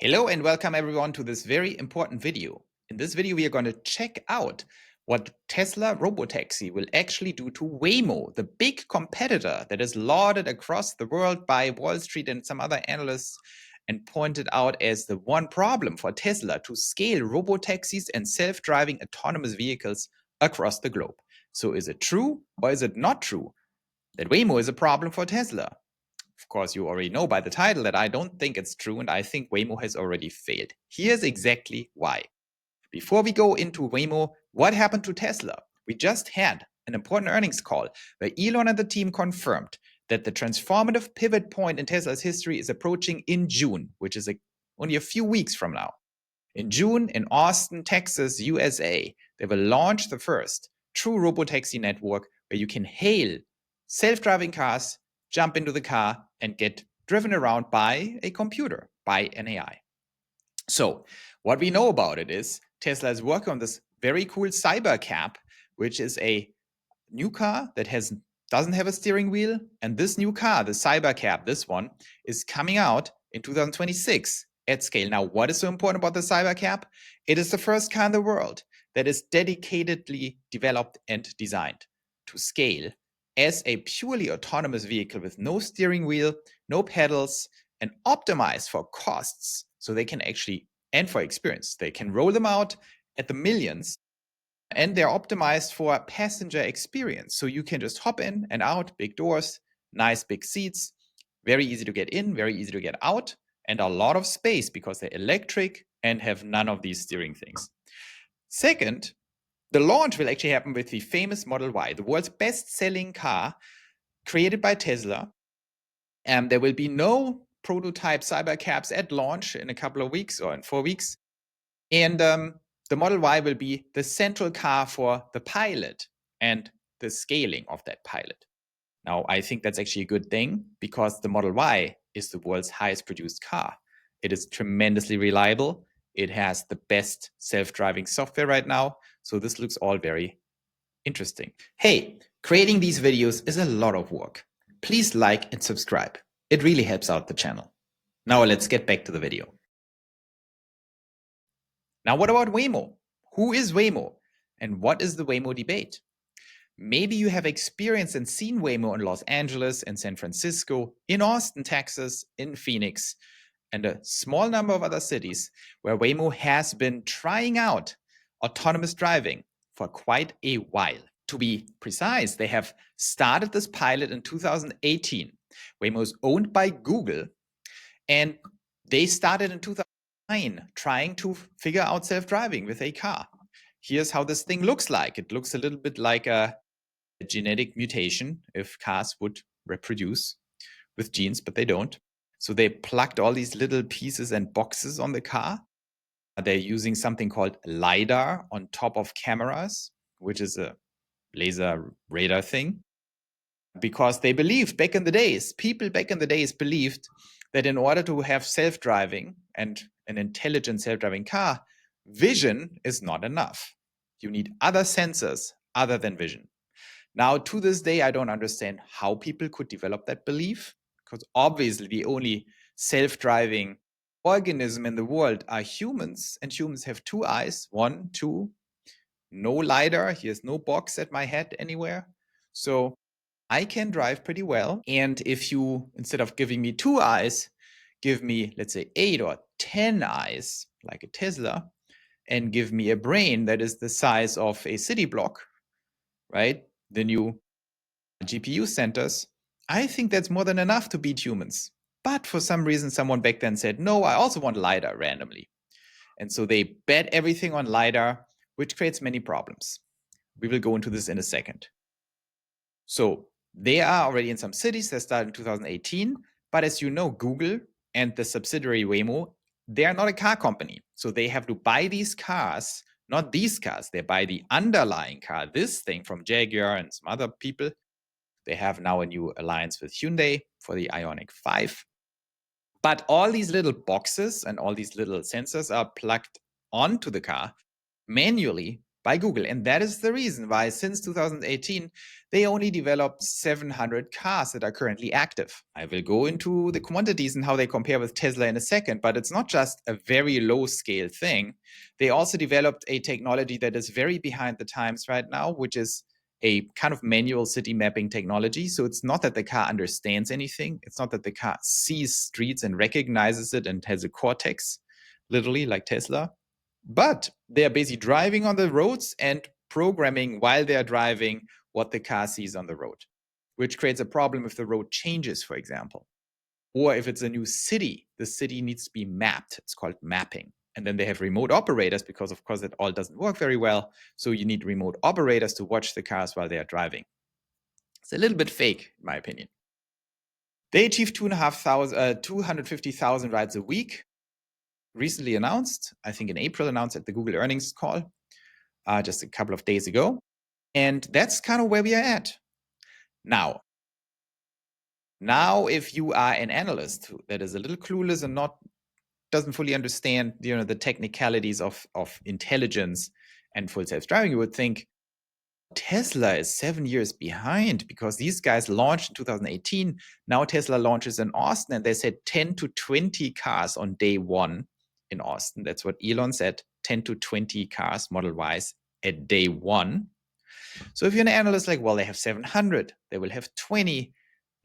Hello and welcome everyone to this very important video. In this video, we are going to check out what Tesla Robotaxi will actually do to Waymo, the big competitor that is lauded across the world by Wall Street and some other analysts and pointed out as the one problem for Tesla to scale robotaxis and self-driving autonomous vehicles across the globe. So is it true or is it not true that Waymo is a problem for Tesla? Of course, you already know by the title that I don't think it's true, and I think Waymo has already failed. Here's exactly why. Before we go into Waymo, what happened to Tesla? We just had an important earnings call where Elon and the team confirmed that the transformative pivot point in Tesla's history is approaching in June, which is only a few weeks from now. In June, in Austin, Texas, USA, they will launch the first true robotaxi network where you can hail self-driving cars, jump into the car, and get driven around by a computer, by an AI. So what we know about it is Tesla is working on this very cool Cybercab, which is a new car that doesn't have a steering wheel. And this new car, the Cybercab, this one, is coming out in 2026 at scale. Now, what is so important about the Cybercab? It is the first car in the world that is dedicatedly developed and designed to scale as a purely autonomous vehicle with no steering wheel, no pedals, and optimized for costs. So they can actually, and for experience, they can roll them out at the millions, and they're optimized for passenger experience. So you can just hop in and out, big doors, nice big seats, very easy to get in, very easy to get out, and a lot of space because they're electric and have none of these steering things. Second, the launch will actually happen with the famous Model Y, the world's best-selling car created by Tesla. And there will be no prototype Cybercabs at launch in a couple of weeks or in 4 weeks. And the Model Y will be the central car for the pilot and the scaling of that pilot. Now, I think that's actually a good thing because the Model Y is the world's highest produced car. It is tremendously reliable. It has the best self-driving software right now. So this looks all very interesting. Hey, creating these videos is a lot of work. Please like and subscribe. It really helps out the channel. Now let's get back to the video. Now, what about Waymo? Who is Waymo? And what is the Waymo debate? Maybe you have experienced and seen Waymo in Los Angeles, in San Francisco, in Austin, Texas, in Phoenix, and a small number of other cities where Waymo has been trying out autonomous driving for quite a while. To be precise, they have started this pilot in 2018. Waymo is owned by Google, and they started in 2009 trying to figure out self-driving with a car. Here's how this thing looks like. It looks a little bit like a genetic mutation if cars would reproduce with genes, but they don't. So they plugged all these little pieces and boxes on the car. They're using something called LiDAR on top of cameras, which is a laser radar thing, because they believed back in the days, people back in the days believed that in order to have self-driving and an intelligent self-driving car, vision is not enough. You need other sensors other than vision. Now, to this day, I don't understand how people could develop that belief, because obviously the only self-driving organism in the world are humans, and humans have two eyes, 1, 2, no LiDAR, here's no box at my head anywhere. So I can drive pretty well. And if you, instead of giving me 2 eyes, give me, let's say 8 or 10 eyes, like a Tesla, and give me a brain that is the size of a city block, right? The new GPU centers, I think that's more than enough to beat humans. But for some reason, someone back then said, no, I also want LiDAR randomly. And so they bet everything on LiDAR, which creates many problems. We will go into this in a second. So they are already in some cities. They started in 2018. But as you know, Google and the subsidiary Waymo, they are not a car company. So they have to buy these cars, not these cars. They buy the underlying car, this thing from Jaguar and some other people. They have now a new alliance with Hyundai for the Ioniq 5. But all these little boxes and all these little sensors are plugged onto the car manually by Google. And that is the reason why since 2018, they only developed 700 cars that are currently active. I will go into the quantities and how they compare with Tesla in a second, but it's not just a very low scale thing. They also developed a technology that is very behind the times right now, which is a kind of manual city mapping technology. So it's not that the car understands anything. It's not that the car sees streets and recognizes it and has a cortex, literally like Tesla. But they are busy driving on the roads and programming while they are driving what the car sees on the road, which creates a problem if the road changes, for example. Or if it's a new city, the city needs to be mapped. It's called mapping. And then they have remote operators because, of course, it all doesn't work very well. So you need remote operators to watch the cars while they are driving. It's a little bit fake, in my opinion. They achieved 250,000 rides a week. Recently announced, I think in April, announced at the Google earnings call just a couple of days ago. And that's kind of where we are at. Now, if you are an analyst that is a little clueless and doesn't fully understand the technicalities of intelligence and full self-driving, you would think Tesla is 7 years behind because these guys launched in 2018. Now Tesla launches in Austin, and they said 10 to 20 cars on day one in Austin. That's what Elon said, 10 to 20 cars Model Ys at day one. So if you're an analyst like, well, they have 700, they will have 20.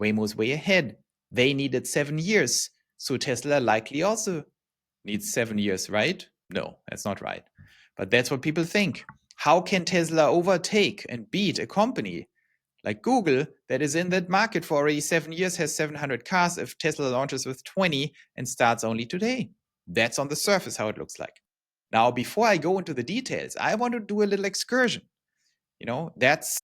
Waymo's way ahead. They needed 7 years. So Tesla likely also needs 7 years, right? No, that's not right. But that's what people think. How can Tesla overtake and beat a company like Google that is in that market for already 7 years, has 700 cars, if Tesla launches with 20 and starts only today? That's on the surface how it looks like. Now, before I go into the details, I want to do a little excursion. That's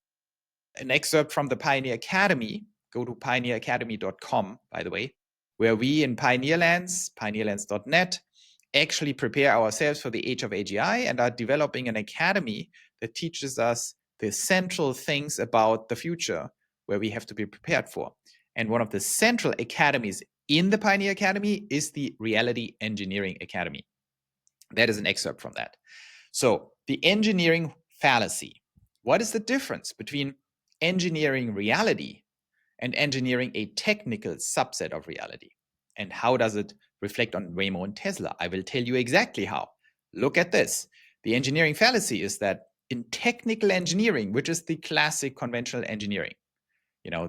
an excerpt from the Pioneer Academy. Go to pioneeracademy.com, by the way, where we in Pioneerlands, pioneerlands.net, actually prepare ourselves for the age of AGI and are developing an academy that teaches us the central things about the future where we have to be prepared for. And one of the central academies in the Pioneer Academy is the Reality Engineering Academy. That is an excerpt from that. So the engineering fallacy. What is the difference between engineering reality and engineering a technical subset of reality? And how does it reflect on Waymo and Tesla? I will tell you exactly how. Look at this. The engineering fallacy is that in technical engineering, which is the classic conventional engineering,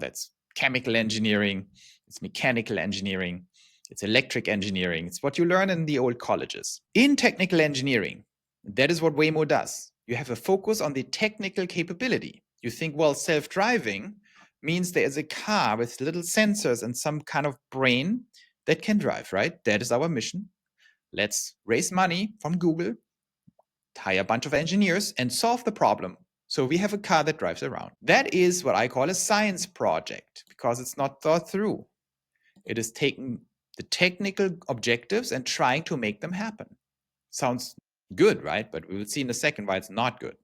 that's chemical engineering, it's mechanical engineering, it's electric engineering. It's what you learn in the old colleges. In technical engineering, that is what Waymo does. You have a focus on the technical capability. You think, well, self-driving means there is a car with little sensors and some kind of brain that can drive, right? That is our mission. Let's raise money from Google, hire a bunch of engineers, and solve the problem. So we have a car that drives around. That is what I call a science project because it's not thought through. It is taking the technical objectives and trying to make them happen. Sounds good, right? But we will see in a second why it's not good.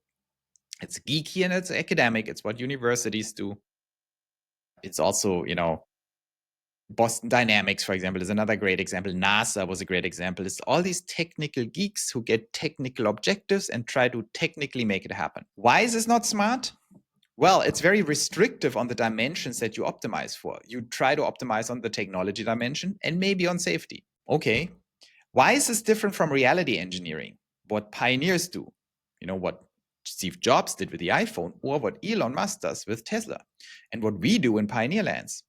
It's geeky and it's academic. It's what universities do. It's also, Boston Dynamics, for example, is another great example. NASA was a great example. It's all these technical geeks who get technical objectives and try to technically make it happen. Why is this not smart? Well, it's very restrictive on the dimensions that you optimize for. You try to optimize on the technology dimension and maybe on safety. Okay. Why is this different from reality engineering? What pioneers do, what Steve Jobs did with the iPhone, or what Elon Musk does with Tesla, and what we do in Pioneerlands.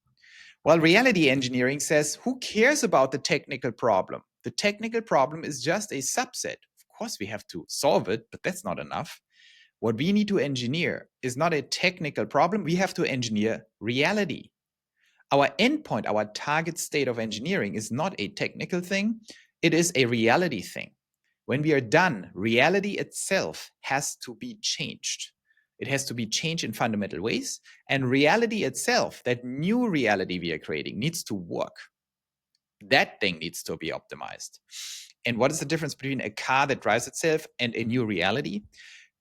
Well, reality engineering says, who cares about the technical problem? The technical problem is just a subset. Of course, we have to solve it, but that's not enough. What we need to engineer is not a technical problem. We have to engineer reality. Our endpoint, our target state of engineering is not a technical thing. It is a reality thing. When we are done, reality itself has to be changed. It has to be changed in fundamental ways. And reality itself, that new reality we are creating, needs to work. That thing needs to be optimized. And what is the difference between a car that drives itself and a new reality?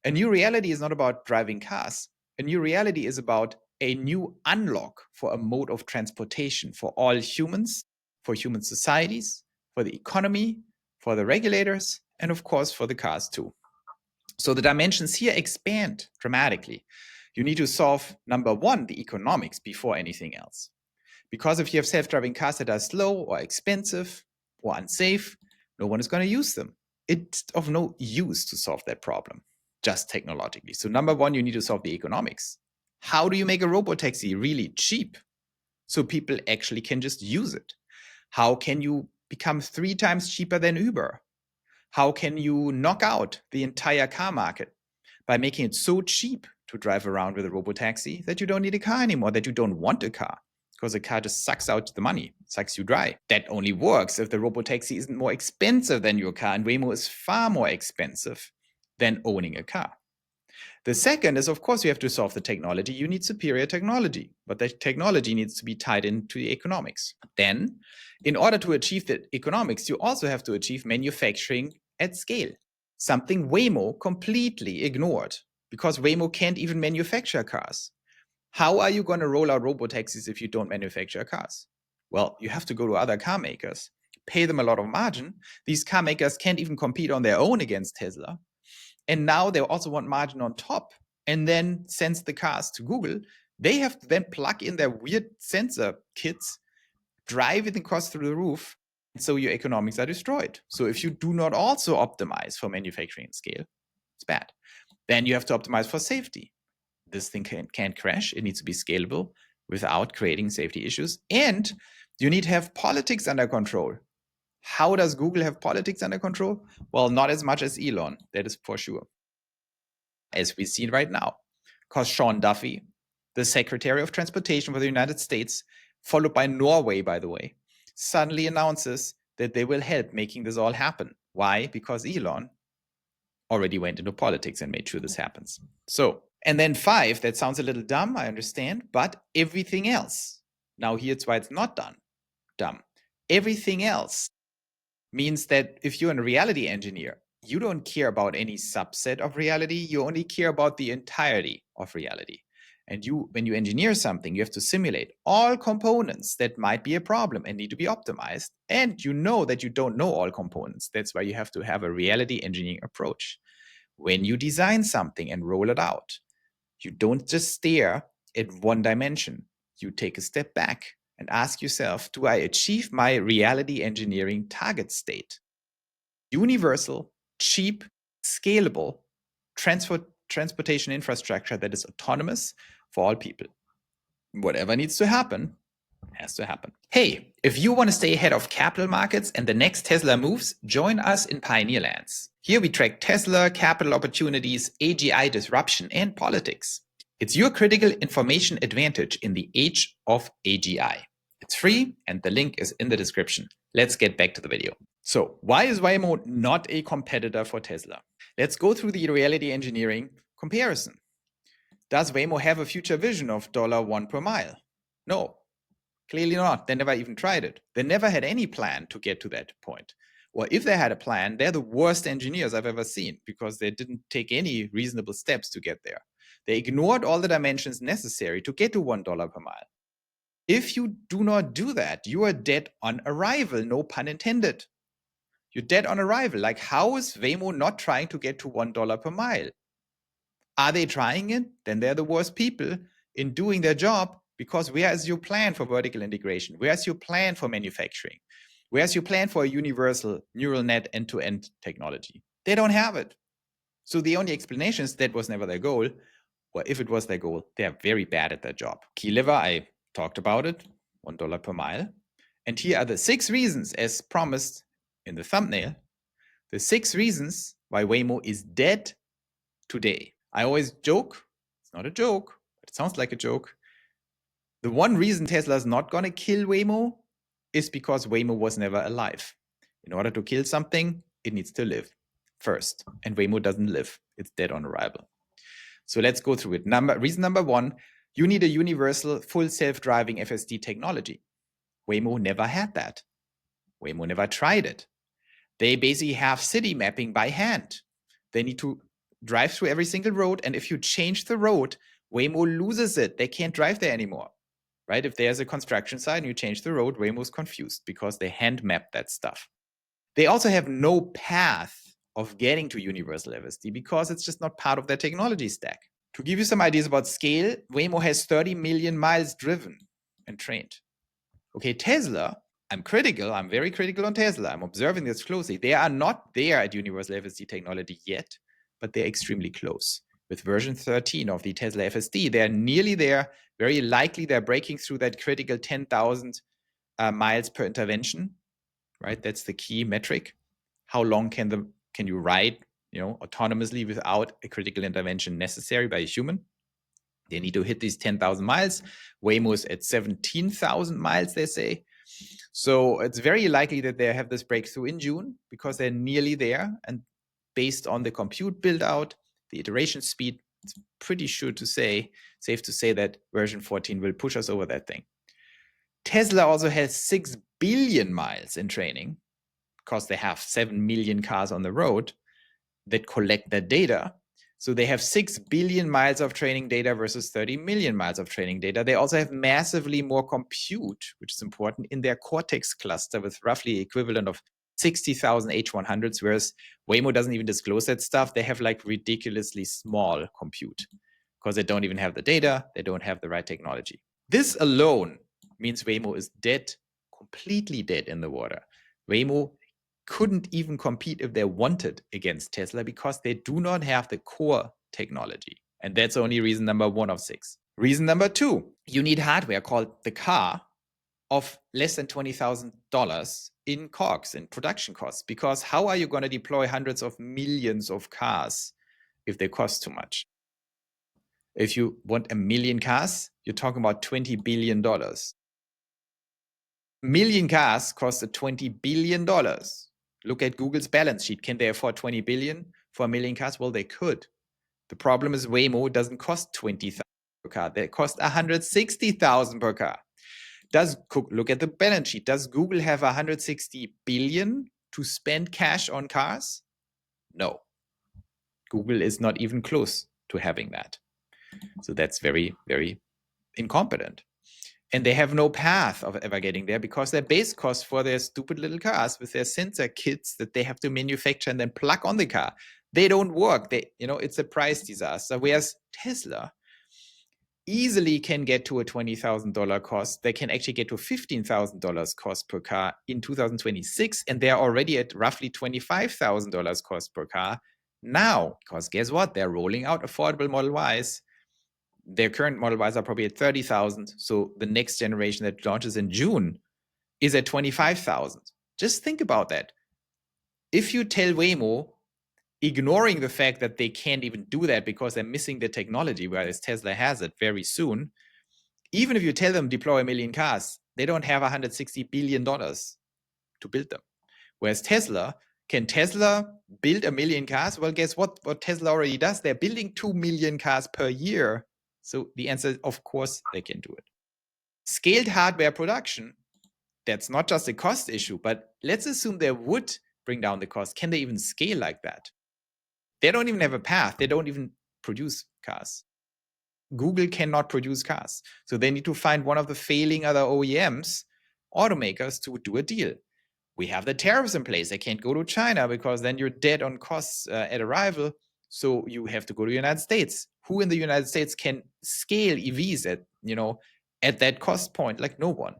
A new reality is not about driving cars. A new reality is about a new unlock for a mode of transportation for all humans, for human societies, for the economy, for the regulators, and of course for the cars too. So the dimensions here expand dramatically. You need to solve, number one, the economics before anything else. Because if you have self-driving cars that are slow or expensive or unsafe, no one is going to use them. It's of no use to solve that problem, just technologically. So number one, you need to solve the economics. How do you make a robotaxi really cheap so people actually can just use it? How can you become 3 times cheaper than Uber? How can you knock out the entire car market by making it so cheap to drive around with a robotaxi that you don't need a car anymore, that you don't want a car? Because a car just sucks out the money, sucks you dry. That only works if the robotaxi isn't more expensive than your car, and Waymo is far more expensive than owning a car. The second is, of course, you have to solve the technology. You need superior technology, but the technology needs to be tied into the economics. Then, in order to achieve the economics, you also have to achieve manufacturing at scale, something Waymo completely ignored because Waymo can't even manufacture cars. How are you going to roll out robotaxis if you don't manufacture cars? Well, you have to go to other car makers, pay them a lot of margin. These car makers can't even compete on their own against Tesla. And now they also want margin on top and then send the cars to Google. They have to then plug in their weird sensor kits, drive it and cost through the roof. And so your economics are destroyed. So if you do not also optimize for manufacturing scale, it's bad. Then you have to optimize for safety. This thing can't crash. It needs to be scalable without creating safety issues. And you need to have politics under control. How does Google have politics under control? Well, not as much as Elon, that is for sure. As we see right now, because Sean Duffy, the Secretary of Transportation for the United States, followed by Norway, by the way, suddenly announces that they will help making this all happen. Why? Because Elon already went into politics and made sure this happens. So, and then 5, that sounds a little dumb, I understand, but everything else. Now here's why it's not dumb. Everything else means that if you're a reality engineer, you don't care about any subset of reality. You only care about the entirety of reality. And when you engineer something, you have to simulate all components that might be a problem and need to be optimized. And you know that you don't know all components. That's why you have to have a reality engineering approach. When you design something and roll it out, you don't just stare at one dimension. You take a step back and ask yourself, do I achieve my reality engineering target state? Universal, cheap, scalable transportation infrastructure that is autonomous for all people. Whatever needs to happen has to happen. Hey, if you want to stay ahead of capital markets and the next Tesla moves, join us in Pioneerlands. Here we track Tesla, capital opportunities, AGI disruption, and politics. It's your critical information advantage in the age of AGI. It's free and the link is in the description. Let's get back to the video. So why is Waymo not a competitor for Tesla? Let's go through the reality engineering comparison. Does Waymo have a future vision of $1 per mile? No, clearly not. They never even tried it. They never had any plan to get to that point. Or if they had a plan, they're the worst engineers I've ever seen because they didn't take any reasonable steps to get there. They ignored all the dimensions necessary to get to $1 per mile. If you do not do that, you are dead on arrival, no pun intended. You're dead on arrival. Like, how is Waymo not trying to get to $1 per mile? Are they trying it? Then they're the worst people in doing their job, because where is your plan for vertical integration? Where's your plan for manufacturing? Where's your plan for a universal neural net end-to-end technology? They don't have it. So the only explanation is that was never their goal. Or if it was their goal, they are very bad at their job. Key lever, I talked about it, $1 per mile. And here are the 6 reasons, as promised in the thumbnail, the 6 reasons why Waymo is dead today. I always joke, it's not a joke, but it sounds like a joke. The one reason Tesla is not going to kill Waymo is because Waymo was never alive. In order to kill something, it needs to live first. And Waymo doesn't live. It's dead on arrival. So let's go through it. Reason number 1, you need a universal full self-driving FSD technology. Waymo never had that. Waymo never tried it. They basically have city mapping by hand. They need to drive through every single road. And if you change the road, Waymo loses it. They can't drive there anymore. Right? If there's a construction site and you change the road, Waymo's confused because they hand map that stuff. They also have no path of getting to universal FSD because it's just not part of their technology stack. To give you some ideas about scale, Waymo has 30 million miles driven and trained. Okay, Tesla, I'm very critical on Tesla. I'm observing this closely. They are not there at universal FSD technology yet, but they're extremely close. With version 13 of the Tesla FSD, they're nearly there. Very likely they're breaking through that critical 10,000 miles per intervention, right? That's the key metric. How long can you ride, autonomously without a critical intervention necessary by a human? They need to hit these 10,000 miles. Waymo's at 17,000 miles, they say. So it's very likely that they have this breakthrough in June because they're nearly there. And based on the compute build out, the iteration speed, it's pretty safe to say that version 14 will push us over that thing. Tesla also has 6 billion miles in training because they have 7 million cars on the road that collect that data. So they have 6 billion miles of training data versus 30 million miles of training data. They also have massively more compute, which is important, in their Cortex cluster with roughly equivalent of 60,000 H100s, whereas Waymo doesn't even disclose that stuff. They have like ridiculously small compute because they don't even have the data. They don't have the right technology. This alone means Waymo is dead, completely dead in the water. Waymo couldn't even compete if they wanted against Tesla because they do not have the core technology. And that's only reason number 1 of 6. Reason number 2, you need hardware called the car of less than $20,000 in COGS, in production costs, because how are you going to deploy hundreds of millions of cars if they cost too much? If you want 1 million cars, you're talking about $20 billion. 1 million cars cost $20 billion. Look at Google's balance sheet. Can they afford 20 billion for 1 million cars? Well, they could. The problem is Waymo doesn't cost 20,000 per car. They cost 160,000 per car. Look at the balance sheet. Does Google have 160 billion to spend cash on cars? No. Google is not even close to having that. So that's very, very incompetent. And they have no path of ever getting there because their base cost for their stupid little cars with their sensor kits that they have to manufacture and then plug on the car, they don't work. It's a price disaster. Whereas Tesla easily can get to a $20,000 cost. They can actually get to $15,000 cost per car in 2026. And they're already at roughly $25,000 cost per car now. Because guess what? They're rolling out affordable Model Ys. Their current Model Ys are probably at 30,000. So the next generation that launches in June is at 25,000. Just think about that. If you tell Waymo, ignoring the fact that they can't even do that because they're missing the technology, whereas Tesla has it very soon, even if you tell them deploy 1 million cars, they don't have $160 billion to build them. Whereas can Tesla build 1 million cars? Well, guess what? What Tesla already does? They're building 2 million cars per year. So the answer is, of course, they can do it. Scaled hardware production, that's not just a cost issue, but let's assume they would bring down the cost. Can they even scale like that? They don't even have a path. They don't even produce cars. Google cannot produce cars. So they need to find one of the failing other OEMs, automakers, to do a deal. We have the tariffs in place. They can't go to China because then you're dead on costs at arrival. So you have to go to the United States. Who in the United States can scale EVs at that cost point? Like no one.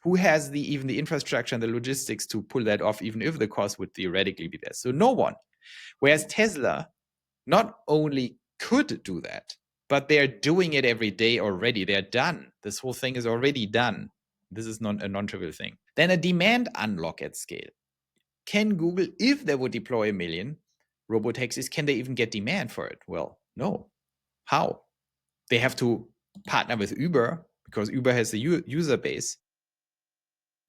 Who has even the infrastructure and the logistics to pull that off, even if the cost would theoretically be there? So no one. Whereas Tesla not only could do that, but they're doing it every day already. They're done. This whole thing is already done. This is not a non-trivial thing. Then a demand unlock at scale. Can Google, if they would deploy 1 million robotaxis, can they even get demand for it? Well, no. How? They have to partner with Uber because Uber has a user base.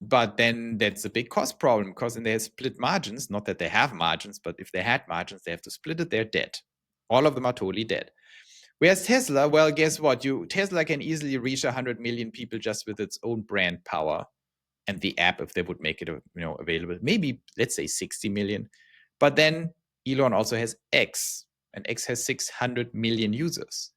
But then that's a big cost problem because then they have split margins. Not that they have margins, but if they had margins, they have to split it. They're dead. All of them are totally dead. Whereas Tesla, well, guess what? Tesla can easily reach 100 million people just with its own brand power and the app, if they would make it available. Maybe, let's say 60 million. But then Elon also has X, and X has 600 million users.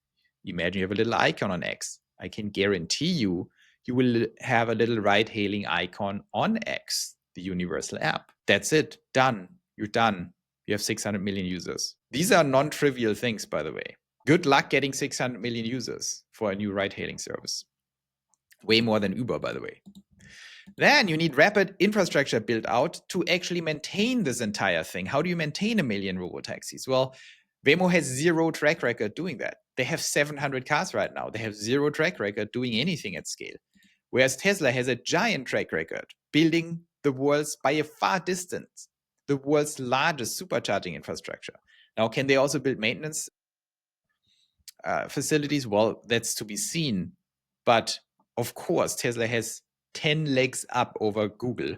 Imagine you have a little icon on X. I can guarantee you will have a little ride-hailing icon on X, the universal app. That's it. Done. You're done. You have 600 million users. These are non-trivial things, by the way. Good luck getting 600 million users for a new ride-hailing service. Way more than Uber, by the way. Then you need rapid infrastructure built out to actually maintain this entire thing. How do you maintain 1 million robotaxis? Well, Waymo has zero track record doing that. They have 700 cars right now. They have zero track record doing anything at scale. Whereas Tesla has a giant track record building the world's, by a far distance, the world's largest supercharging infrastructure. Now, can they also build maintenance facilities? Well, that's to be seen. But of course, Tesla has 10 legs up over Google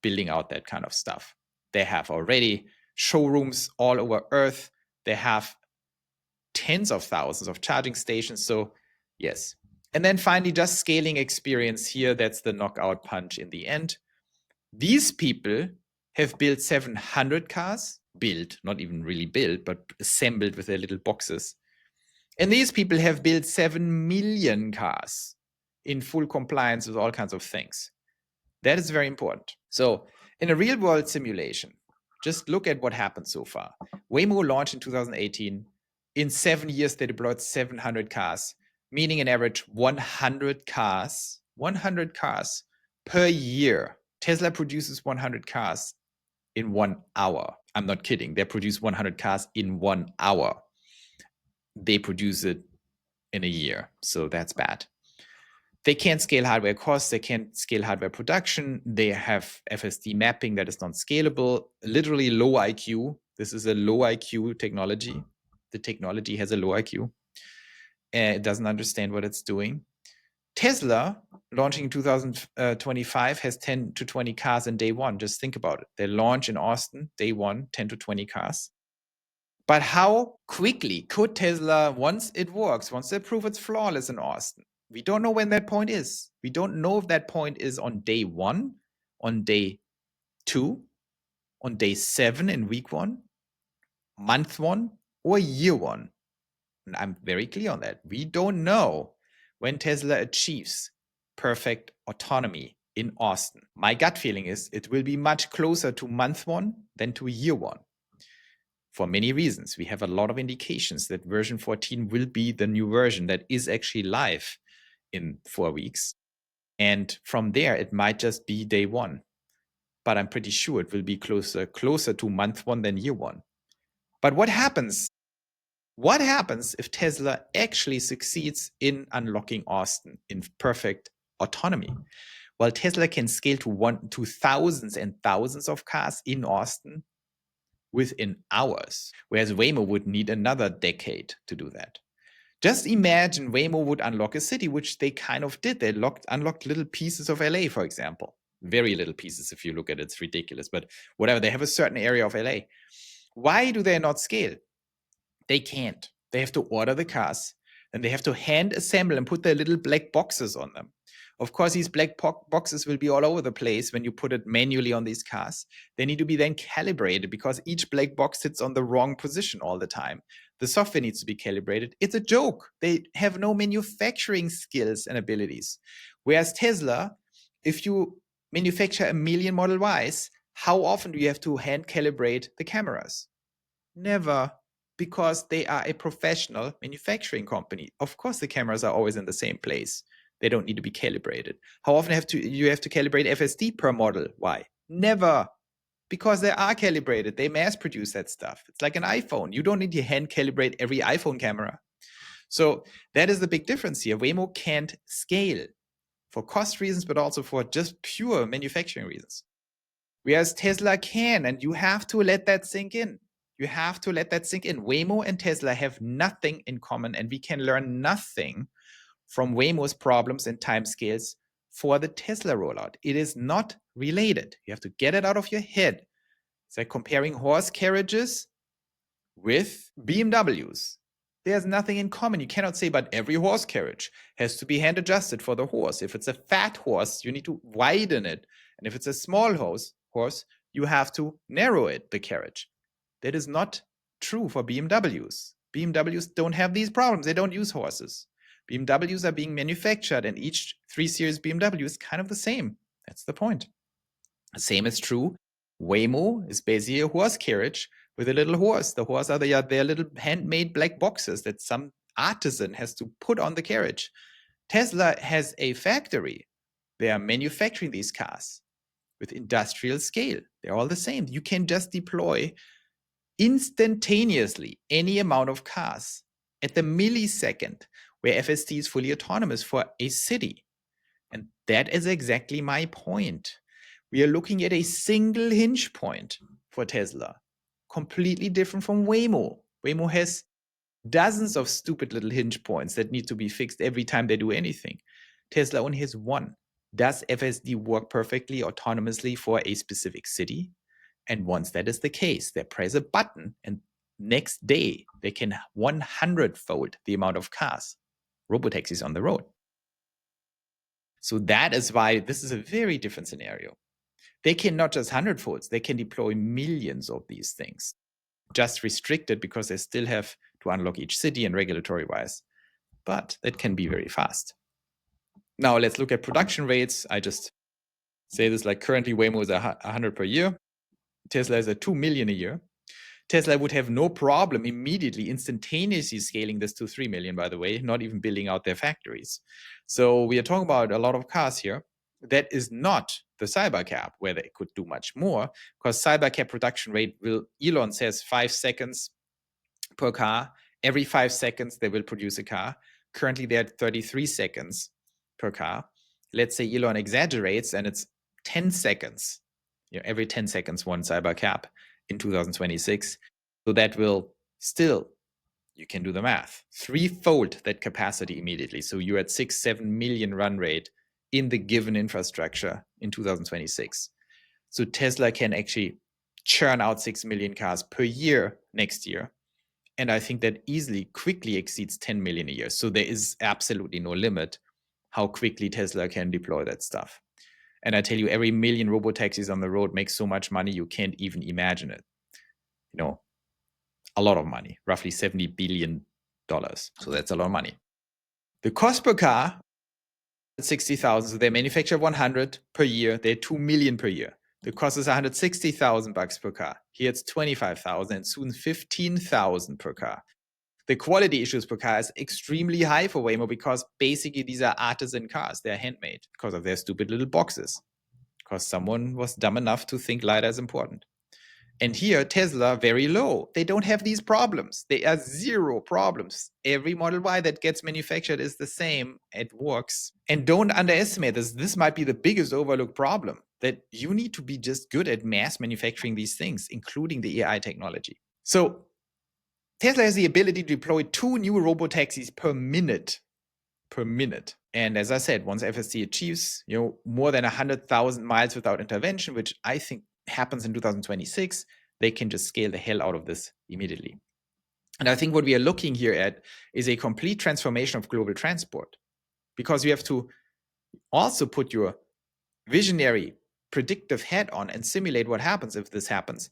building out that kind of stuff. They have already showrooms all over Earth. They have tens of thousands of charging stations. So yes. And then finally, just scaling experience here. That's the knockout punch in the end. These people have built 700 cars, built, not even really built, but assembled with their little boxes. And these people have built 7 million cars in full compliance with all kinds of things. That is very important. So in a real world simulation, just look at what happened so far. Waymo launched in 2018. In 7 years, they deployed 700 cars, meaning an average 100 cars per year. Tesla produces 100 cars in 1 hour. I'm not kidding. They produce 100 cars in 1 hour. They produce it in a year. So that's bad. They can't scale hardware costs. They can't scale hardware production. They have FSD mapping that is not scalable, literally low IQ. This is a low IQ technology. The technology has a low IQ. It doesn't understand what it's doing. Tesla, launching in 2025, has 10 to 20 cars in day one. Just think about it. They launch in Austin, day one, 10 to 20 cars. But how quickly could Tesla, once it works, once they prove it's flawless in Austin, we don't know when that point is. We don't know if that point is on day one, on day two, on day 7 in week 1, month 1, or year 1. And I'm very clear on that. We don't know when Tesla achieves perfect autonomy in Austin. My gut feeling is it will be much closer to month 1 than to year 1. For many reasons. We have a lot of indications that version 14 will be the new version that is actually live in 4 weeks. And from there, it might just be day 1. But I'm pretty sure it will be closer to month 1 than year 1. But what happens? What happens if Tesla actually succeeds in unlocking Austin in perfect autonomy? Well, Tesla can scale to thousands and thousands of cars in Austin within hours, whereas Waymo would need another decade to do that. Just imagine Waymo would unlock a city, which they kind of did. They unlocked little pieces of LA, for example. Very little pieces, if you look at it, it's ridiculous. But whatever, they have a certain area of LA. Why do they not scale? They can't. They have to order the cars, and they have to hand assemble and put their little black boxes on them. Of course, these black boxes will be all over the place when you put it manually on these cars. They need to be then calibrated because each black box sits on the wrong position all the time. The software needs to be calibrated. It's a joke. They have no manufacturing skills and abilities. Whereas Tesla, if you manufacture 1 million Model Ys, how often do you have to hand calibrate the cameras? Never. Because they are a professional manufacturing company. Of course, the cameras are always in the same place. They don't need to be calibrated. How often you have to calibrate FSD per Model Y? Never. Because they are calibrated. They mass produce that stuff. It's like an iPhone. You don't need to hand calibrate every iPhone camera. So that is the big difference here. Waymo can't scale for cost reasons, but also for just pure manufacturing reasons. Whereas Tesla can, and you have to let that sink in. You have to let that sink in. Waymo and Tesla have nothing in common, and we can learn nothing from Waymo's problems and timescales for the Tesla rollout. It is not related. You have to get it out of your head. It's like comparing horse carriages with BMWs. There's nothing in common. You cannot say, but every horse carriage has to be hand adjusted for the horse. If it's a fat horse, you need to widen it. And if it's a small horse, you have to narrow it, the carriage. That is not true for BMWs. BMWs don't have these problems. They don't use horses. BMWs are being manufactured, and each 3 Series BMW is kind of the same. That's the point. The same is true. Waymo is basically a horse carriage with a little horse. The horse are their little handmade black boxes that some artisan has to put on the carriage. Tesla has a factory. They are manufacturing these cars with industrial scale. They're all the same. You can just deploy instantaneously any amount of cars at the millisecond where FSD is fully autonomous for a city. And that is exactly my point. We are looking at a single hinge point for Tesla, completely different from Waymo. Waymo has dozens of stupid little hinge points that need to be fixed every time they do anything. Tesla only has one. Does FSD work perfectly autonomously for a specific city? And once that is the case, they press a button and next day they can 100-fold the amount of cars, robotaxis on the road. So that is why this is a very different scenario. They can not just 100-folds, they can deploy millions of these things, just restricted because they still have to unlock each city and regulatory wise, but that can be very fast. Now let's look at production rates. I just say this like currently Waymo is 100 per year. Tesla is at 2 million a year. Tesla would have no problem immediately, instantaneously scaling this to 3 million, by the way, not even building out their factories. So we are talking about a lot of cars here. That is not the Cybercab, where they could do much more, because Cybercab production rate will, Elon says 5 seconds per car. Every 5 seconds, they will produce a car. Currently, they're at 33 seconds per car. Let's say Elon exaggerates and it's 10 seconds. Every 10 seconds, one Cybercab in 2026. So that will still, you can do the math, 3-fold that capacity immediately. So you're at 6-7 million run rate in the given infrastructure in 2026. So Tesla can actually churn out 6 million cars per year next year. And I think that easily, quickly exceeds 10 million a year. So there is absolutely no limit how quickly Tesla can deploy that stuff. And I tell you, every million robotaxis on the road makes so much money, you can't even imagine it. A lot of money, roughly $70 billion. So that's a lot of money. The cost per car, 60,000. So they manufacture 100 per year. They're 2 million per year. The cost is $160,000 per car. Here it's 25,000 and soon 15,000 per car. The quality issues per car is extremely high for Waymo because basically these are artisan cars. They're handmade because of their stupid little boxes. Because someone was dumb enough to think LiDAR is important. And here, Tesla, very low. They don't have these problems. They are zero problems. Every Model Y that gets manufactured is the same. It works. And don't underestimate this. This might be the biggest overlooked problem, that you need to be just good at mass manufacturing these things, including the AI technology. So Tesla has the ability to deploy 2 new robotaxis per minute. And as I said, once FSD achieves, more than 100,000 miles without intervention, which I think happens in 2026, they can just scale the hell out of this immediately. And I think what we are looking here at is a complete transformation of global transport, because you have to also put your visionary predictive hat on and simulate what happens if this happens.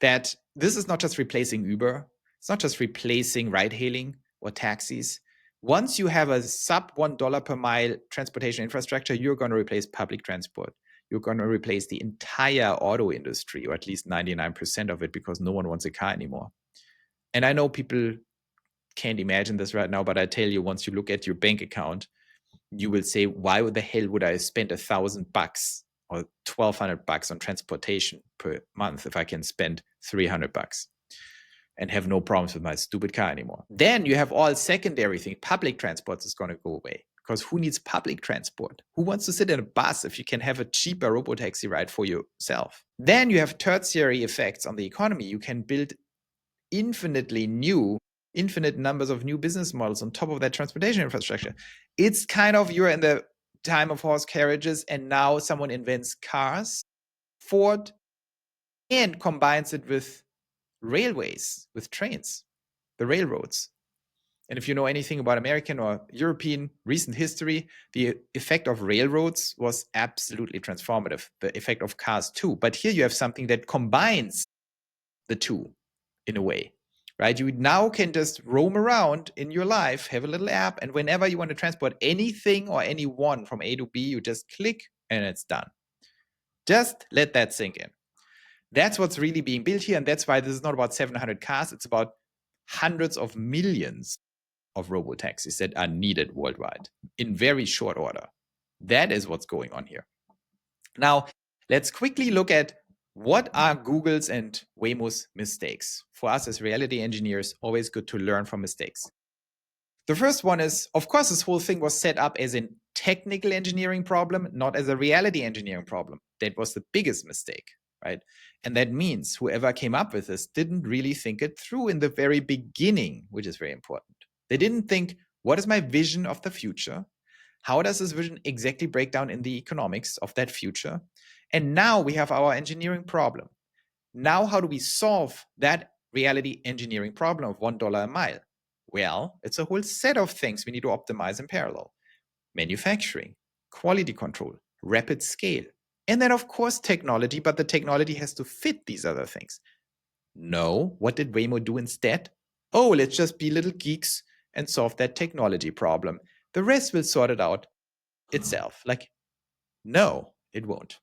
That this is not just replacing Uber. It's not just replacing ride-hailing or taxis. Once you have a sub $1 per mile transportation infrastructure, you're going to replace public transport. You're going to replace the entire auto industry, or at least 99% of it, because no one wants a car anymore. And I know people can't imagine this right now, but I tell you, once you look at your bank account, you will say, why the hell would I spend $1,000 or $1,200 on transportation per month if I can spend $300 and have no problems with my stupid car anymore? Then you have all secondary things. Public transport is going to go away, because who needs public transport? Who wants to sit in a bus if you can have a cheaper robotaxi ride for yourself? Then you have tertiary effects on the economy. You can build infinite numbers of new business models on top of that transportation infrastructure. It's kind of, you're in the time of horse carriages, and now someone invents cars, Ford, and combines it with railways, with trains, the railroads. And if you know anything about American or European recent history, the effect of railroads was absolutely transformative. The effect of cars too. But here you have something that combines the two in a way, right? You now can just roam around in your life, have a little app, and whenever you want to transport anything or anyone from A to B, you just click and it's done. Just let that sink in. That's what's really being built here. And that's why this is not about 700 cars. It's about hundreds of millions of robotaxis that are needed worldwide in very short order. That is what's going on here. Now, let's quickly look at what are Google's and Waymo's mistakes. For us as reality engineers, always good to learn from mistakes. The first one is, of course, this whole thing was set up as a technical engineering problem, not as a reality engineering problem. That was the biggest mistake, right? And that means whoever came up with this didn't really think it through in the very beginning, which is very important. They didn't think, what is my vision of the future? How does this vision exactly break down in the economics of that future? And now we have our engineering problem. Now, how do we solve that reality engineering problem of $1 a mile? Well, it's a whole set of things we need to optimize in parallel. Manufacturing, quality control, rapid scale, and then of course technology, but the technology has to fit these other things. No, what did Waymo do instead? Oh, let's just be little geeks and solve that technology problem. The rest will sort it out itself. Like, no, it won't.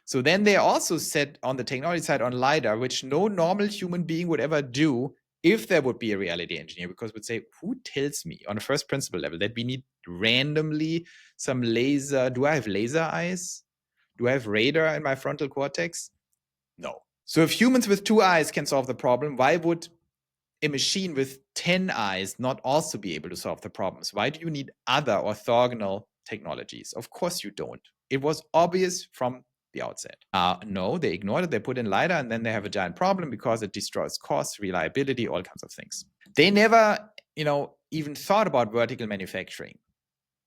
So then they also set on the technology side on LiDAR, which no normal human being would ever do if there would be a reality engineer, because would say, who tells me on a first principle level that we need randomly some laser? Do I have laser eyes? Do I have radar in my frontal cortex? No. So if humans with 2 eyes can solve the problem, why would a machine with 10 eyes not also be able to solve the problems? Why do you need other orthogonal technologies? Of course you don't. It was obvious from the outset. No, they ignored it. They put in LiDAR, and then they have a giant problem because it destroys cost, reliability, all kinds of things. They never, even thought about vertical manufacturing,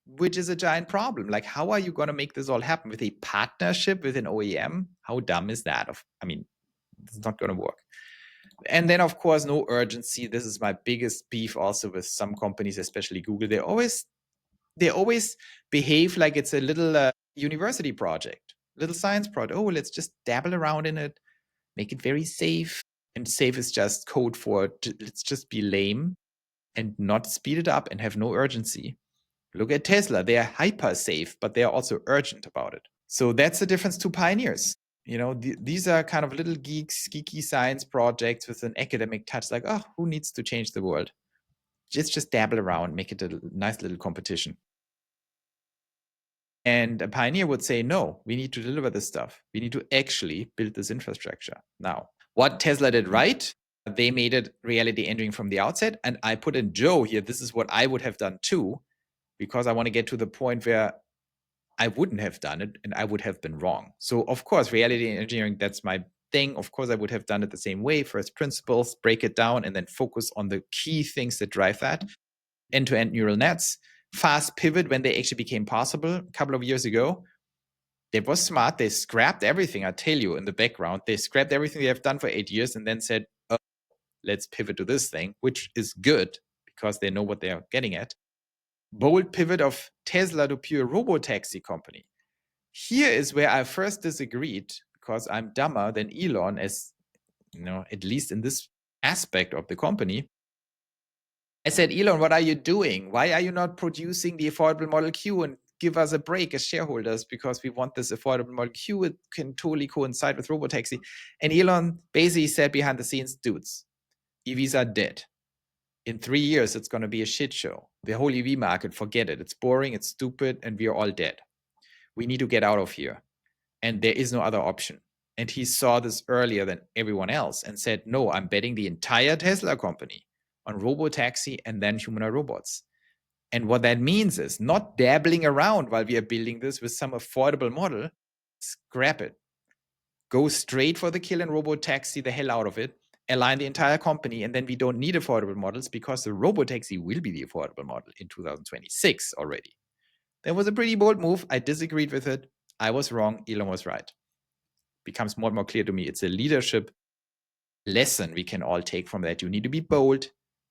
which is a giant problem. Like, how are you going to make this all happen with a partnership with an OEM? How dumb is that? It's not going to work. And then, of course, no urgency. This is my biggest beef also with some companies, especially Google. They always behave like it's a little university project, little science project. Oh, let's just dabble around in it, make it very safe. And safe is just code for let's just be lame and not speed it up and have no urgency. Look at Tesla. They are hyper safe, but they are also urgent about it. So that's the difference to pioneers. These are kind of little geeky science projects with an academic touch, like, oh, who needs to change the world? Just dabble around, make it a nice little competition. And a pioneer would say, no, we need to deliver this stuff. We need to actually build this infrastructure. Now, what Tesla did right, they made it reality engineering from the outset. And I put in Joe here, this is what I would have done too, because I want to get to the point where I wouldn't have done it and I would have been wrong. So of course, reality engineering, that's my thing. Of course, I would have done it the same way. First principles, break it down, and then focus on the key things that drive that. End-to-end neural nets, fast pivot when they actually became possible a couple of years ago. That was smart. They scrapped everything, I tell you, in the background. They scrapped everything they have done for 8 years and then said, oh, let's pivot to this thing, which is good because they know what they are getting at. Bold pivot of Tesla to pure robotaxi company. Here is where I first disagreed because I'm dumber than Elon, as at least in this aspect of the company. I said, Elon, what are you doing? Why are you not producing the affordable Model Q and give us a break as shareholders, because we want this affordable Model Q? It can totally coincide with robotaxi. And Elon basically said behind the scenes, dudes, EVs are dead. In 3 years, it's going to be a shit show. The whole EV market, forget it. It's boring, it's stupid, and we are all dead. We need to get out of here. And there is no other option. And he saw this earlier than everyone else and said, no, I'm betting the entire Tesla company on robotaxi and then humanoid robots. And what that means is not dabbling around while we are building this with some affordable model. Scrap it. Go straight for the kill and robotaxi the hell out of it. Align the entire company, and then we don't need affordable models because the robotaxi will be the affordable model in 2026 already. That was a pretty bold move. I disagreed with it. I was wrong. Elon was right. Becomes more and more clear to me. It's a leadership lesson we can all take from that. You need to be bold.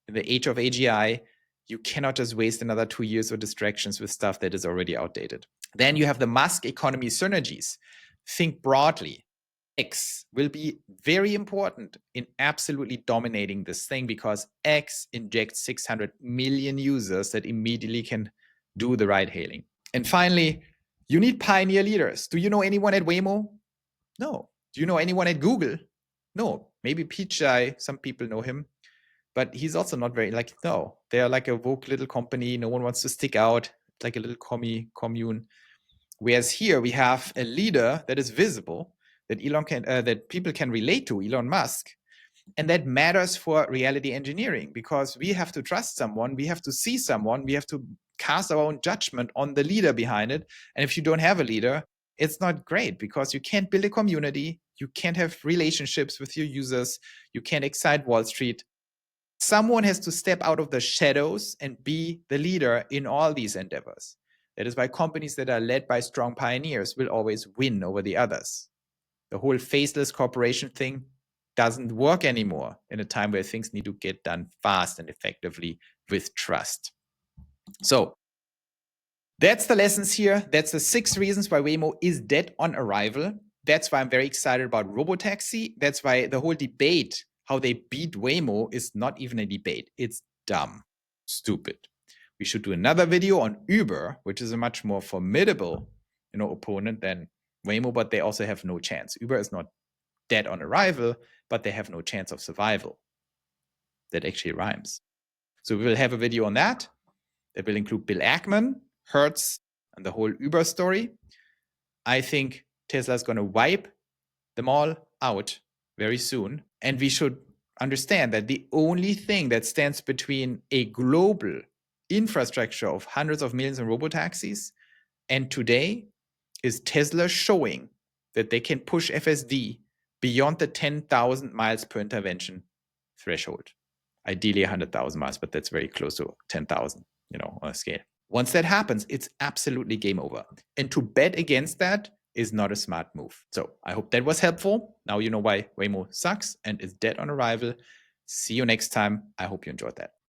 In the age of AGI, you cannot just waste another 2 years of distractions with stuff that is already outdated. Then you have the Musk economy synergies. Think broadly. X will be very important in absolutely dominating this thing because X injects 600 million users that immediately can do the ride hailing. And finally, you need pioneer leaders. Do you know anyone at Waymo? No. Do you know anyone at Google? No. Maybe Pichai, some people know him, but he's also not very, like, no. They're like a woke little company. No one wants to stick out, like a little commune. Whereas here we have a leader that is visible, that that people can relate to, Elon Musk, and that matters for reality engineering, because we have to trust someone, we have to see someone, we have to cast our own judgment on the leader behind it. And if you don't have a leader, it's not great, because you can't build a community, you can't have relationships with your users, you can't excite Wall Street. Someone has to step out of the shadows and be the leader in all these endeavors. That is why companies that are led by strong pioneers will always win over the others. The whole faceless corporation thing doesn't work anymore in a time where things need to get done fast and effectively with trust. So that's the lessons here. That's the 6 reasons why Waymo is dead on arrival. That's why I'm very excited about Robotaxi. That's why the whole debate, how they beat Waymo, is not even a debate. It's dumb, stupid. We should do another video on Uber, which is a much more formidable, opponent than Waymo, but they also have no chance. Uber is not dead on arrival, but they have no chance of survival. That actually rhymes. So we will have a video on that. That will include Bill Ackman, Hertz, and the whole Uber story. I think Tesla is going to wipe them all out very soon. And we should understand that the only thing that stands between a global infrastructure of hundreds of millions in robotaxis and today is Tesla showing that they can push FSD beyond the 10,000 miles per intervention threshold. Ideally 100,000 miles, but that's very close to 10,000, on a scale. Once that happens, it's absolutely game over. And to bet against that is not a smart move. So I hope that was helpful. Now you know why Waymo sucks and is dead on arrival. See you next time. I hope you enjoyed that.